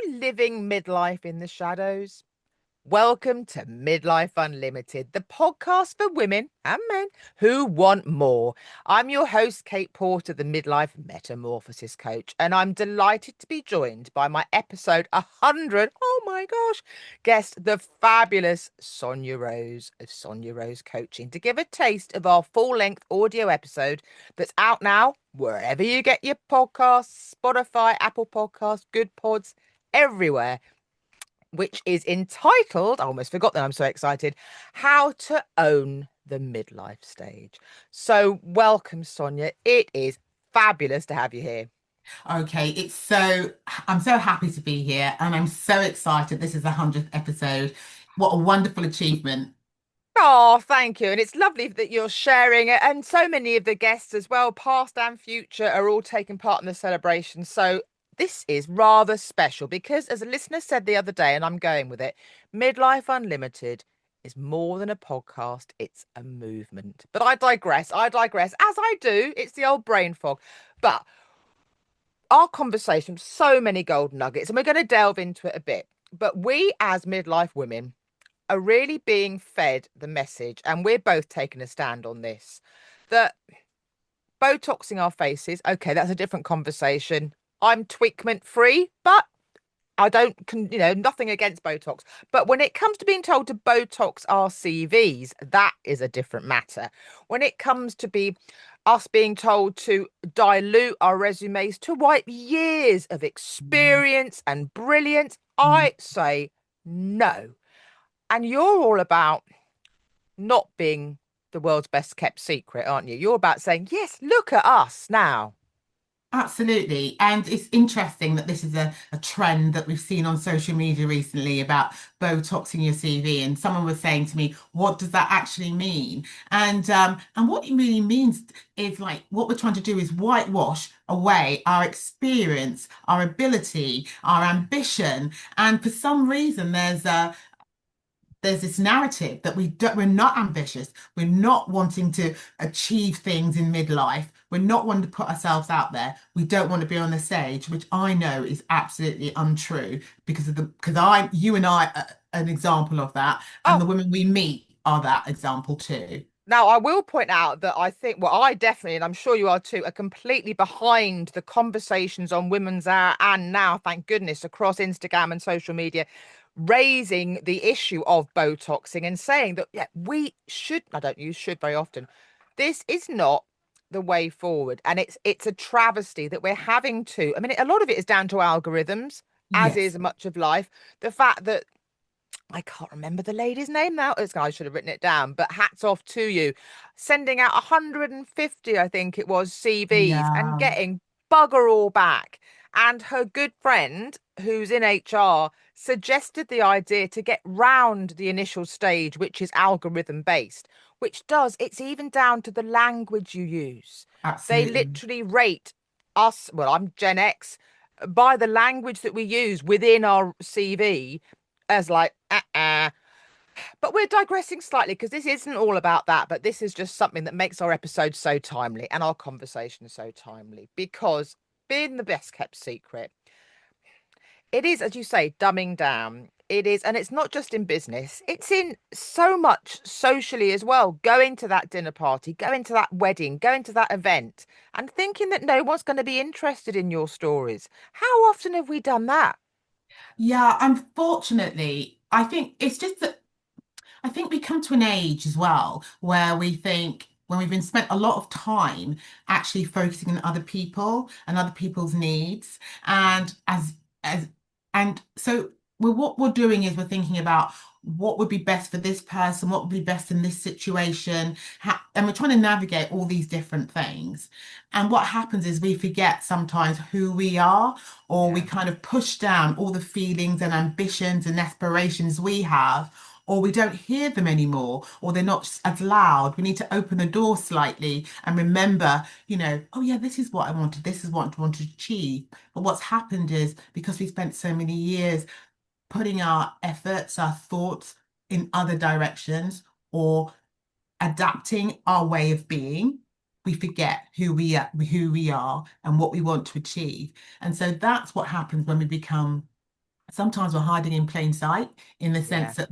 living midlife in the shadows? Welcome to Midlife Unlimited, the podcast for women and men who want more. I'm your host, Kate Porter, the Midlife Metamorphosis Coach, and I'm delighted to be joined by my episode 100, oh my gosh, guest, the fabulous Sonia Rose of Sonia Rose Coaching, to give a taste of our full-length audio episode that's out now, wherever you get your podcasts, Spotify, Apple Podcasts, Good Pods, everywhere, which is entitled, I almost forgot that, I'm so excited, How to Own the Midlife Stage. So welcome, Sonia. It is fabulous to have you here. Okay, I'm so happy to be here and I'm so excited. This is the 100th episode. What a wonderful achievement. Oh, thank you. And it's lovely that you're sharing it. And so many of the guests as well, past and future, are all taking part in the celebration. So this is rather special because, as a listener said the other day, and I'm going with it, Midlife Unlimited is more than a podcast, it's a movement. But I digress. I digress, as I do. It's the old brain fog. But our conversation, so many gold nuggets, and we're going to delve into it a bit. But we, as midlife women, are really being fed the message, and we're both taking a stand on this, that Botoxing our faces, okay, that's a different conversation. I'm tweakment free, but I don't, nothing against Botox. But when it comes to being told to Botox our CVs, that is a different matter. When it comes to be us being told to dilute our resumes to wipe years of experience and brilliance, I say no. And you're all about not being the world's best kept secret, aren't you? You're about saying, yes, look at us now. Absolutely. And it's interesting that this is a trend that we've seen on social media recently about Botoxing your CV. And someone was saying to me, what does that actually mean? And what it really means is like what we're trying to do is whitewash away our experience, our ability, our ambition. And for some reason, there's this narrative that we're not ambitious, we're not wanting to achieve things in midlife, we're not wanting to put ourselves out there, we don't want to be on the stage, which I know is absolutely untrue because you and I are an example of that, and Oh, the women we meet are that example too. now I will point out that I think, well, I definitely, and I'm sure you are too, are completely behind the conversations on Women's Hour and now, thank goodness, across Instagram and social media, raising the issue of Botoxing and saying that, yeah, we should, I don't use should very often. This is not the way forward. And it's a travesty that we're having to, I mean, a lot of it is down to algorithms, as Yes. is much of life. The fact that I can't remember the lady's name now. I should have written it down, but hats off to you. Sending out 150, I think it was, CVs and Yeah. getting bugger all back. And her good friend, who's in HR, suggested the idea to get round the initial stage, which is algorithm based, which does, it's even down to the language you use. They Absolutely. literally rate us, well, I'm Gen X, by the language that we use within our CV as like, But we're digressing slightly because this isn't all about that, but this is just something that makes our episode so timely and our conversation so timely because being the best kept secret, it is, as you say, dumbing down. It is, and it's not just in business, it's in so much socially as well. Going to that dinner party, going to that wedding, going to that event, and thinking that no one's going to be interested in your stories. How often have we done that? Yeah, unfortunately, I think it's just that I think we come to an age as well where we think when we've been spent a lot of time actually focusing on other people and other people's needs, and as and so what we're doing is we're thinking about what would be best for this person, what would be best in this situation, and we're trying to navigate all these different things. And what happens is we forget sometimes who we are, or we Yeah. kind of push down all the feelings and ambitions and aspirations we have, or we don't hear them anymore, or they're not as loud. We need to open the door slightly and remember, oh yeah, this is what I wanted, this is what I want to achieve. But what's happened is because we spent so many years putting our efforts, our thoughts in other directions, or adapting our way of being, we forget who we are and what we want to achieve. And so that's what happens when we become sometimes we're hiding in plain sight in the Yeah. sense that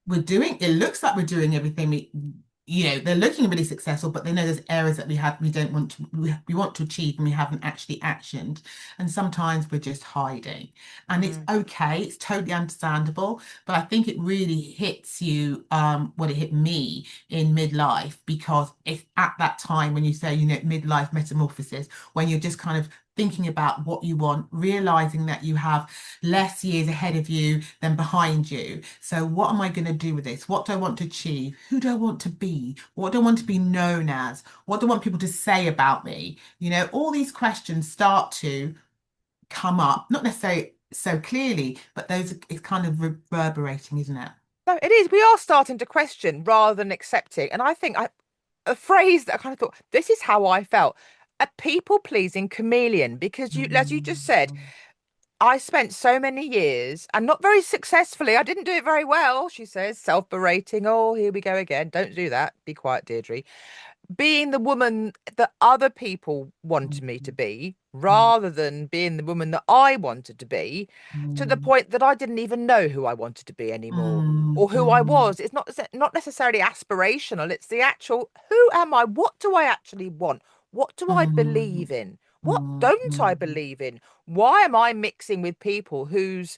we're doing it looks like we're doing everything they're looking really successful, but they know there's areas that we don't want to we want to achieve and we haven't actually actioned. And sometimes we're just hiding. And it's Mm. okay, it's totally understandable. But I think it really hits you, well, it hit me in midlife because it's at that time when you say, midlife metamorphosis, when you're just kind of thinking about what you want, realizing that you have less years ahead of you than behind you. So, what am I going to do with this? What do I want to achieve? Who do I want to be? What do I want to be known as? What do I want people to say about me? All these questions start to come up, not necessarily so clearly, but those it's kind of reverberating, isn't it? No, it is. We are starting to question rather than accepting. And I think a phrase that I kind of thought, this is how I felt. A people-pleasing chameleon, because as you just said, Mm, I spent so many years and not very successfully. I didn't do it very well, she says, self-berating. Oh, here we go again. Don't do that. Be quiet, Deirdre. Being the woman that other people wanted me to mm, be mm, rather than being the woman that I wanted to be, to the mm, point that I didn't even know who I wanted to be anymore mm, or who I mm, was. It's not necessarily aspirational. It's the actual who am I? What do I actually want? What do I mm, believe in? What mm, don't I mm, believe in? Why am I mixing with people whose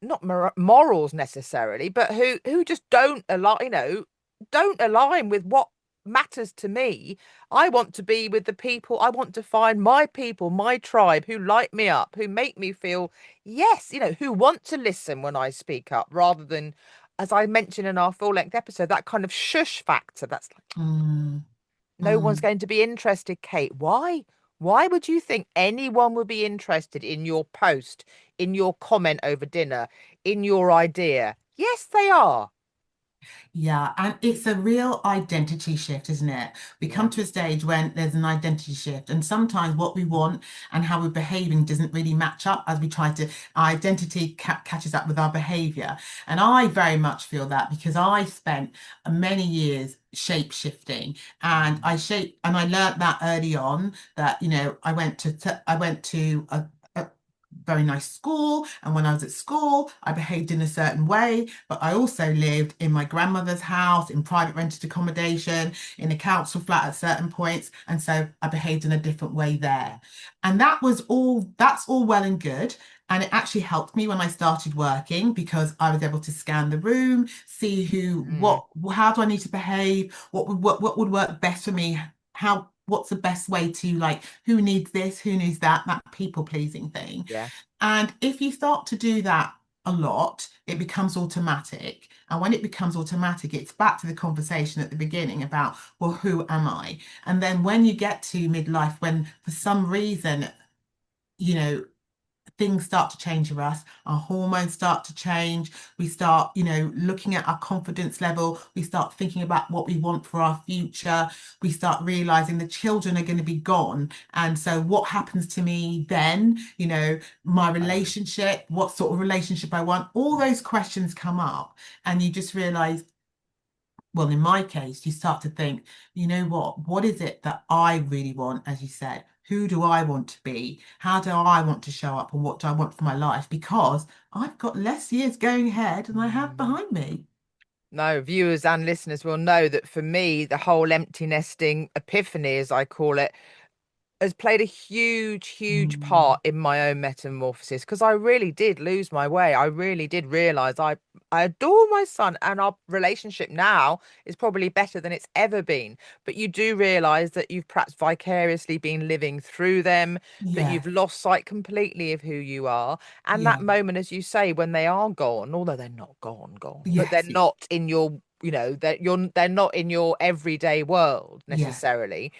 not morals necessarily, but who just don't align, don't align with what matters to me. I want to be with the people. I want to find my people, my tribe, who light me up, who make me feel, yes, who want to listen when I speak up, rather than, as I mentioned in our full-length episode, that kind of shush factor. That's like, mm, no one's mm. going to be interested, Kate. Why? Why would you think anyone would be interested in your post, in your comment over dinner, in your idea? Yes, they are. Yeah, and it's a real identity shift, isn't it? We come Yeah. to a stage when there's an identity shift, and sometimes what we want and how we're behaving doesn't really match up as we try to, our identity catches up with our behavior. And I very much feel that because I spent many years shape shifting and Mm. I learned that early on that, I went to a very nice school. And when I was at school, I behaved in a certain way, but I also lived in my grandmother's house, in private rented accommodation, in a council flat at certain points. And so I behaved in a different way there. And that's all well and good. And it actually helped me when I started working because I was able to scan the room, see Mm. how do I need to behave, what would work best for me, what's the best way to like, who needs this, who needs that people pleasing thing. Yeah. And if you start to do that a lot, it becomes automatic. And when it becomes automatic, it's back to the conversation at the beginning about, well, who am I? And then when you get to midlife, when for some reason, you know, things start to change for us. Our hormones start to change. We start, looking at our confidence level. We start thinking about what we want for our future. We start realizing the children are going to be gone. And so what happens to me then? My Um, relationship, what sort of relationship I want, all those questions come up. And you just realize, well, in my case, you start to think, you know what? What is it that I really want? As you said, who do I want to be? How do I want to show up? And what do I want for my life? Because I've got less years going ahead than I have mm. behind me. No, viewers and listeners will know that for me, the whole empty nesting epiphany, as I call it, has played a huge, huge Mm, part in my own metamorphosis because I really did lose my way. I really did realize I adore my son and our relationship now is probably better than it's ever been. But you do realize that you've perhaps vicariously been living through them, that yeah, you've lost sight completely of who you are. And yeah, that moment, as you say, when they are gone, although they're not gone, but they're yes, not in your, they're not in your everyday world yeah. necessarily.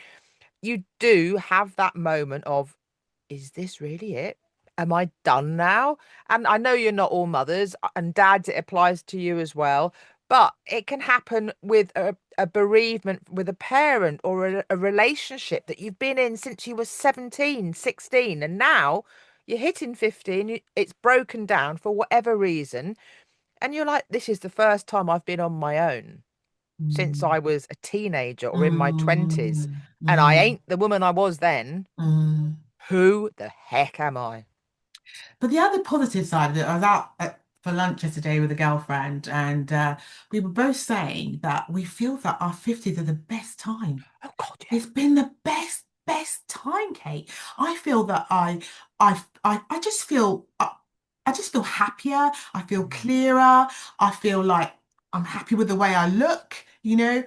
You do have that moment of, is this really it? Am I done now? And I know you're not all mothers and dads, it applies to you as well, but it can happen with a bereavement with a parent or a relationship that you've been in since you were 17, 16, and now you're hitting 50 and it's broken down for whatever reason. And you're like, this is the first time I've been on my own since Mm, I was a teenager or in my 20s, mm, and I mm, ain't the woman I was then. mm. Who the heck am I? But the other positive side of it, I was out for lunch yesterday with a girlfriend, and we were both saying that we feel that our 50s are the best time. Oh God, yeah. It's been the best time, Kate. I feel that I just feel I just feel happier. I feel Mm. clearer. I feel like I'm happy with the way I look. Yeah,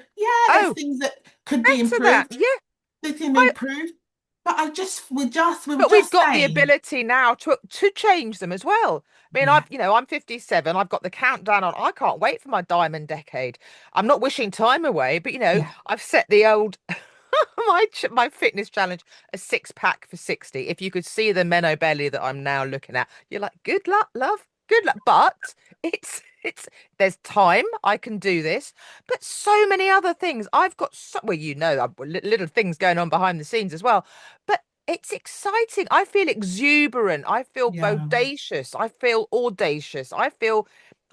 there's Oh, things that could be back to that. improved. Yeah. They can be I improved. But we were But we've just got the saying, ability now to change them as well. I mean, yeah, I'm 57. I've got the countdown on. I can't wait for my diamond decade. I'm not wishing time away, but yeah, I've set the old my fitness challenge, a six pack for 60. If you could see the menno belly that I'm now looking at, you're like, good luck, love, good luck. But it's there's time. I can do this, but so many other things. I've got well, little things going on behind the scenes as well. But it's exciting. I feel exuberant. I feel yeah, bodacious. I feel audacious. I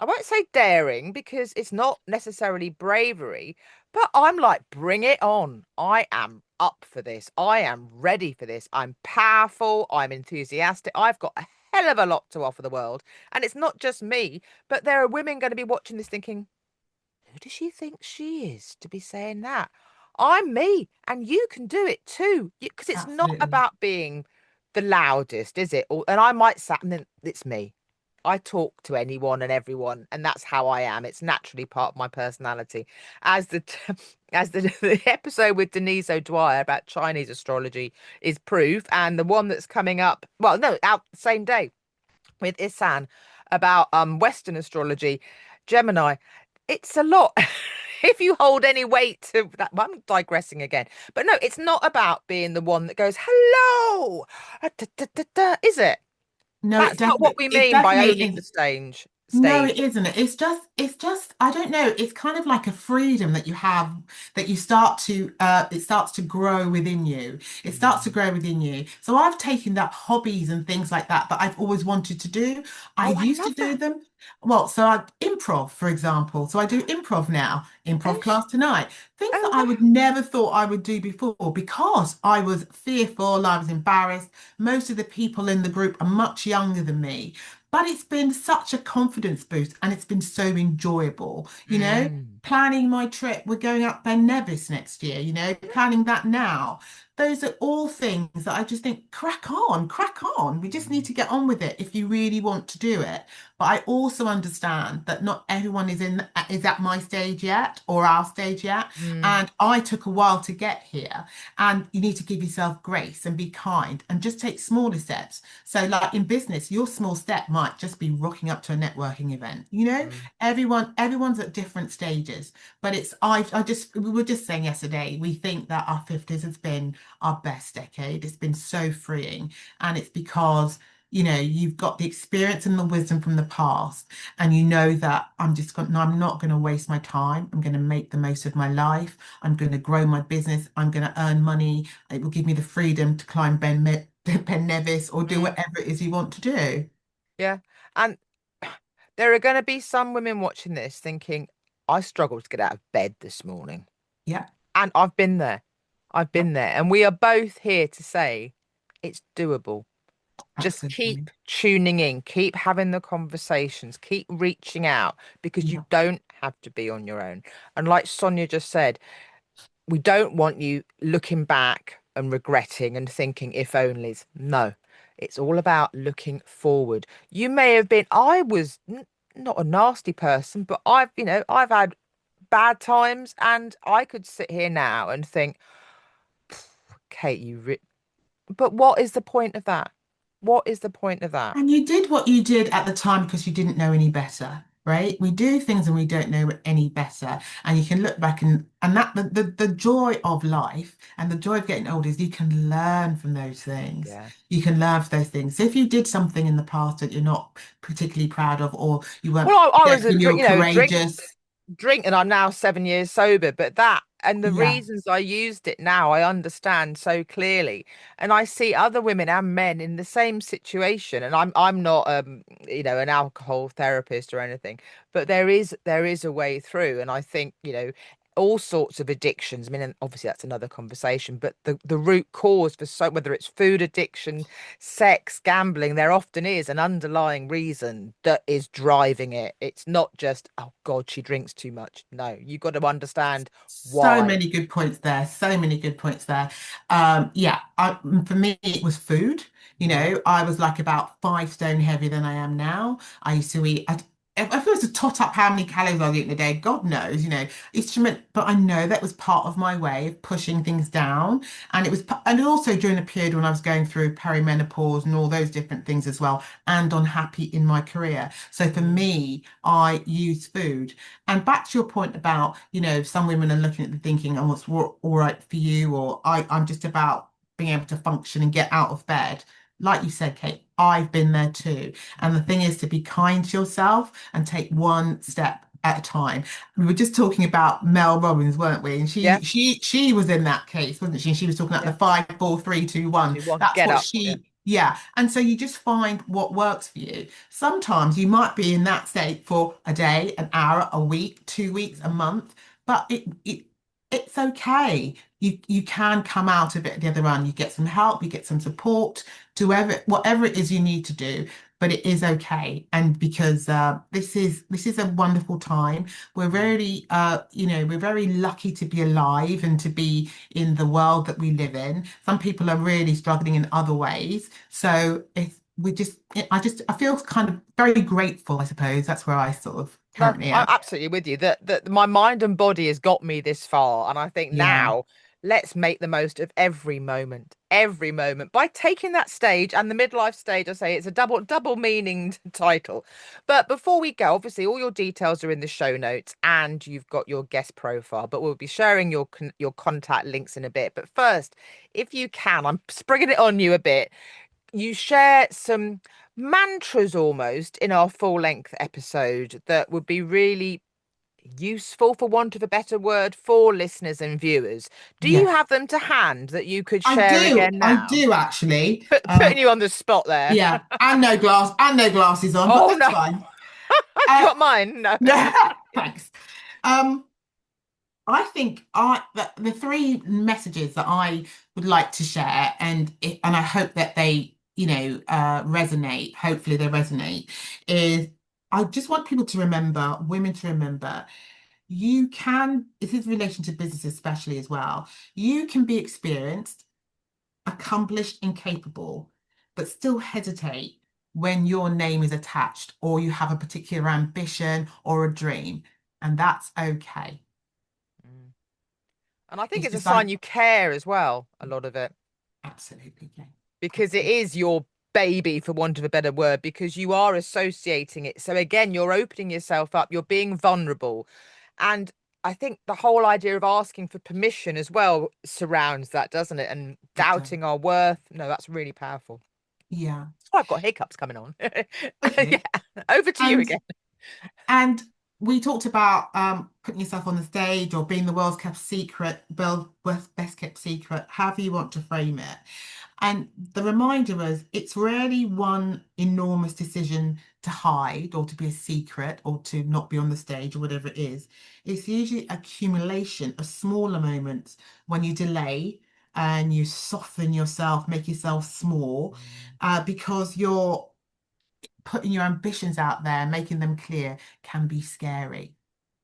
won't say daring because it's not necessarily bravery, but I'm like, bring it on. I am up for this. I am ready for this. I'm powerful. I'm enthusiastic. I've got a hell of a lot to offer the world. And it's not just me, but there are women going to be watching this thinking, who does she think she is to be saying that? I'm me, and you can do it too. Because it's not absolutely. about being the loudest, is it? And I might say, and then it's me. I talk to anyone and everyone, and that's how I am. It's naturally part of my personality. As the as the episode with Denise O'Dwyer about Chinese astrology is proof, and the one that's coming up, well, no, out the same day with Isan about Western astrology, Gemini. It's a lot. If you hold any weight to that, well, I'm digressing again. But no, it's not about being the one that goes, hello, is it? No, That's not what we it mean by definitely owning the is. stage. No, Stage. it isn't. It's just, I don't know. It's kind of like a freedom that you have that it starts to grow within you. It starts to Mm. grow within you. So I've taken that hobbies and things like that I've always wanted to do. I Oh, I used to love do that. them. Well, so I improv, for example. So I do improv now, improv Oh, class tonight. Things that oh, I would never thought I would do before because I was fearful, I was embarrassed. Most of the people in the group are much younger than me. But it's been such a confidence boost and it's been so enjoyable. mm, Planning my trip, we're going up Ben Nevis next year, planning that now. Those are all things that I just think, crack on, crack on. We just need mm, to get on with it if you really want to do it. But I also understand that not everyone is at my stage yet or our stage yet. mm, And I took a while to get here. And you need to give yourself grace and be kind and just take smaller steps. So, like in business, your small step might just be rocking up to a networking event. mm, Everyone's at different stages. But we were just saying yesterday, we think that our 50s has been our best decade. It's been so freeing. And it's because, you've got the experience and the wisdom from the past. And you know that I'm not going to waste my time. I'm going to make the most of my life. I'm going to grow my business. I'm going to earn money. It will give me the freedom to climb Ben Nevis or do mm. whatever it is you want to do. Yeah. And there are going to be some women watching this thinking, I struggled to get out of bed this morning. Yeah, And I've been there. I've yeah, been there. And we are both here to say it's doable. Just absolutely. keep tuning in, keep having the conversations, keep reaching out because you Yeah. don't have to be on your own. And like Sonia just said, we don't want you looking back and regretting and thinking if onlys. No, it's all about looking forward. You may have been, I was not a nasty person, but I've had bad times and I could sit here now and think, Kate, but what is the point of that? What is the point of that? And you did what you did at the time because you didn't know any better, right? We do things and we don't know any better. And you can look back and that the joy of life and the joy of getting older is you can learn from those things. Yeah. You can learn from those things. So if you did something in the past that you're not particularly proud of, or you weren't, Well, I you was don't a feel you're courageous, drink, and I'm now 7 years sober. But that and the yeah, reasons I used it now, I understand so clearly, and I see other women and men in the same situation. And I'm not an alcohol therapist or anything, but there is a way through, and I think all sorts of addictions. I mean, and obviously that's another conversation, but the root cause for so whether it's food addiction, sex, gambling, there often is an underlying reason that is driving it. It's not just, oh God, she drinks too much. No, you've got to understand So why. many good points there. So many good points there. Yeah, for me, it was food. You Yeah. know, I was like about 5 stone heavier than I am now. I used to eat, if I was to tot up how many calories I was eating a day, God knows, you know, instrument, but I know that was part of my way of pushing things down. And it was, and also during a period when I was going through perimenopause and all those different things as well, and unhappy in my career. So for Mm. me, I use food. And back to your point about, you know, some women are looking at the thinking, oh, what's all right for you, or I'm just about being able to function and get out of bed. Like you said, Kate, I've been there too. And the thing is to be kind to yourself and take one step at a time. We were just talking about Mel Robbins, weren't we? And Yeah. she was in that case, wasn't she? And she was talking about Yeah. the 5, 4, 3, 2, 1. 2, 1, That's get what up. Yeah. she, yeah. And so you just find what works for you. Sometimes you might be in that state for a day, an hour, a week, 2 weeks, a month, but it's okay. You can come out of it at the other end. You get some help, you get some support, do whatever it is you need to do, but it is okay. And because this is a wonderful time. We're Mm. very you know, we're very lucky to be alive and to be in the world that we live in. Some people are really struggling in other ways. So it's we just I feel kind of very grateful, I suppose. That's where I sort of No, currently I'm am. absolutely with you. That my mind and body has got me this far, and I think Yeah, now let's make the most of every moment by taking that stage and the midlife stage. I say it's a double meaninged title. But before we go, obviously all your details are in the show notes, and you've got your guest profile. But we'll be sharing your contact links in a bit. But first, if you can, I'm springing it on you a bit. You share some mantras almost in our full length episode that would be really useful, for want of a better word, for listeners and viewers. Do you yes. have them to hand that you could I share do. again I now? do actually. Putting you on the spot there. Yeah, and no glasses on, but Oh that's no. fine. Do you Uh, want mine? No. thanks. Um, I think the three messages that I would like to share, and I hope that they, you know, resonate. Hopefully they resonate. Is I just want people to remember, women to remember, you can. This is in relation to business especially as well. You can be experienced, accomplished, incapable, but still hesitate when your name is attached or you have a particular ambition or a dream, and that's okay. Mm. And I think It's it's a just like sign you care as well, a lot of it, absolutely, yeah. because it Absolutely. is your baby, for want of a better word, because you are associating it. So again, you're opening yourself up, you're being vulnerable. And I think the whole idea of asking for permission as well surrounds that, doesn't it? And It does. doubting our worth. No, that's really powerful. Yeah. That's why I've got hiccups coming on. Yeah. Okay. Over to you And again. and we talked about putting yourself on the stage or being the world's kept secret, best kept secret, however you want to frame it. And the reminder was it's rarely one enormous decision to hide or to be a secret or to not be on the stage or whatever it is. It's usually accumulation of smaller moments when you delay and you soften yourself, make yourself small, Mm. because you're putting your ambitions out there, making them clear can be scary.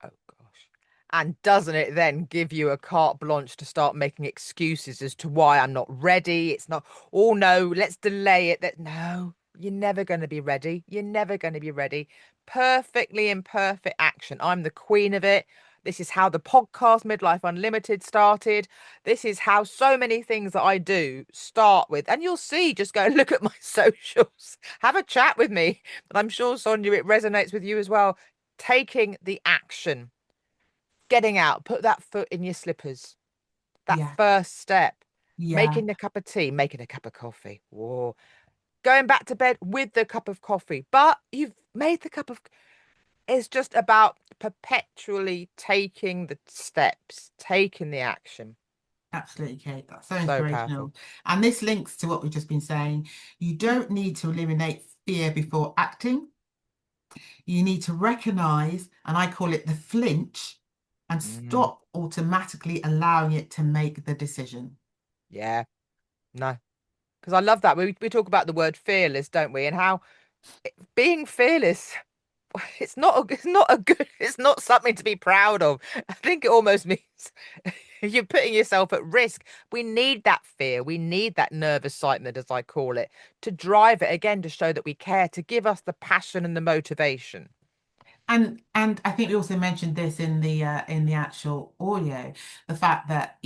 Oh gosh. And doesn't it then give you a carte blanche to start making excuses as to why I'm not ready? It's not, oh no, let's delay it. That no, you're never going to be ready. You're never going to be ready. Perfectly imperfect action. I'm the queen of it. This is how the podcast Midlife Unlimited started. This is how so many things that I do start with. And you'll see, just go and look at my socials. Have a chat with me. But I'm sure, Sonia, it resonates with you as well. Taking the action, getting out, put that foot in your slippers, that Yeah, first step, yeah, making a cup of tea, making a cup of coffee, whoa, going back to bed with the cup of coffee. But you've made the cup of, it's just about perpetually taking the steps, taking the action. absolutely, Kate. That's so So powerful. inspirational. And this links to what we've just been saying. You don't need to eliminate fear before acting. You need to recognize, and I call it the flinch, and Mm, stop automatically allowing it to make the decision. yeah, no, because I love that. We talk about the word fearless, don't we? And how being fearless, it's not a good, it's not something to be proud of. I think it almost means you're putting yourself at risk. We need that fear. We need that nervous excitement, as I call it, to drive it again, to show that we care, to give us the passion and the motivation. And I think we also mentioned this in the actual audio, the fact that,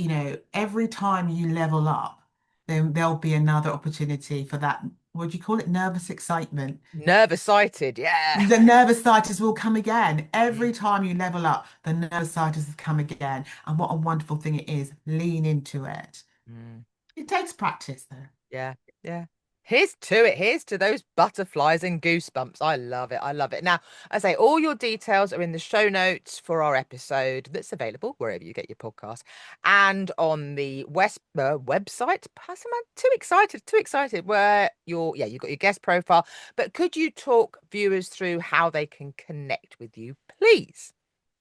every time you level up, then there'll be another opportunity for that. What do you call it? Nervous excitement. Nervous sighted, yeah. The nervous citis will come again. Mm, Every time you level up, the nervous citis will come again. And what a wonderful thing it is. Lean into it. mm. It takes practice, though. Yeah, yeah. Here's to it. Here's to those butterflies and goosebumps. I love it. I love it. Now, I say all your details are in the show notes for our episode that's available wherever you get your podcast and on the website. Pass am I too excited? Too excited. Where you've got your guest profile. But could you talk viewers through how they can connect with you, please?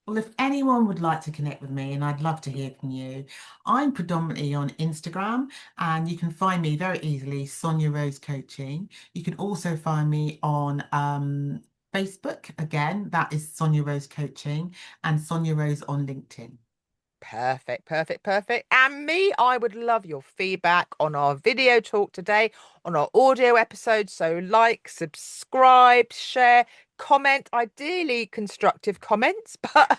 Well, if anyone would like to connect with me, and I'd love to hear from you, I'm predominantly on Instagram, and you can find me very easily, Sonia Rose Coaching. You can also find me on Facebook. Again, that is Sonia Rose Coaching, and Sonia Rose on LinkedIn. Perfect, perfect, perfect. And me, I would love your feedback on our video talk today, on our audio episode. So, like, subscribe, share, comment, ideally constructive comments, but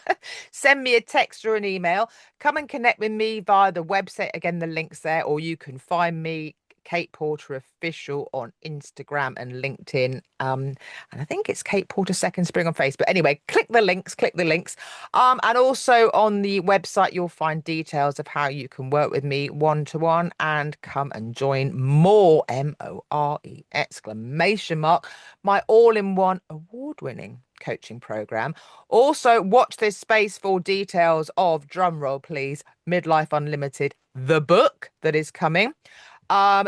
send me a text or an email. Come and connect with me via the website. Again, the link's there, or you can find me, Kate Porter Official, on Instagram and LinkedIn. And I think it's Kate Porter Second Spring on Facebook. Anyway, click the links, click the links. And also on the website, you'll find details of how you can work with me one to one and come and join more MORE exclamation mark, my all-in-one award-winning coaching program. Also, watch this space for details of, drumroll please, Midlife Unlimited, the book that is coming.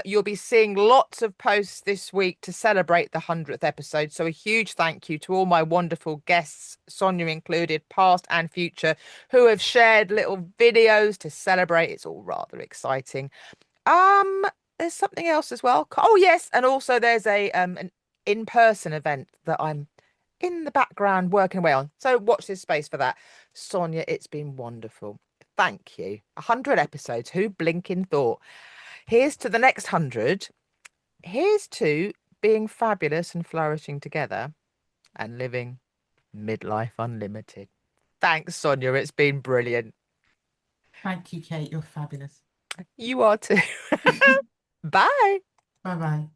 You'll be seeing lots of posts this week to celebrate the 100th episode. So a huge thank you to all my wonderful guests, Sonia included, past and future, who have shared little videos to celebrate. It's all rather exciting. Um, there's something else as well. Oh yes, and also there's a an in-person event that I'm in the background working away on. So watch this space for that. Sonia, it's been wonderful. Thank you. 100 episodes. Who blinking thought? Here's to the next 100. Here's to being fabulous and flourishing together and living midlife unlimited. Thanks, Sonia. It's been brilliant. Thank you, Kate. You're fabulous. You are too. Bye. Bye bye.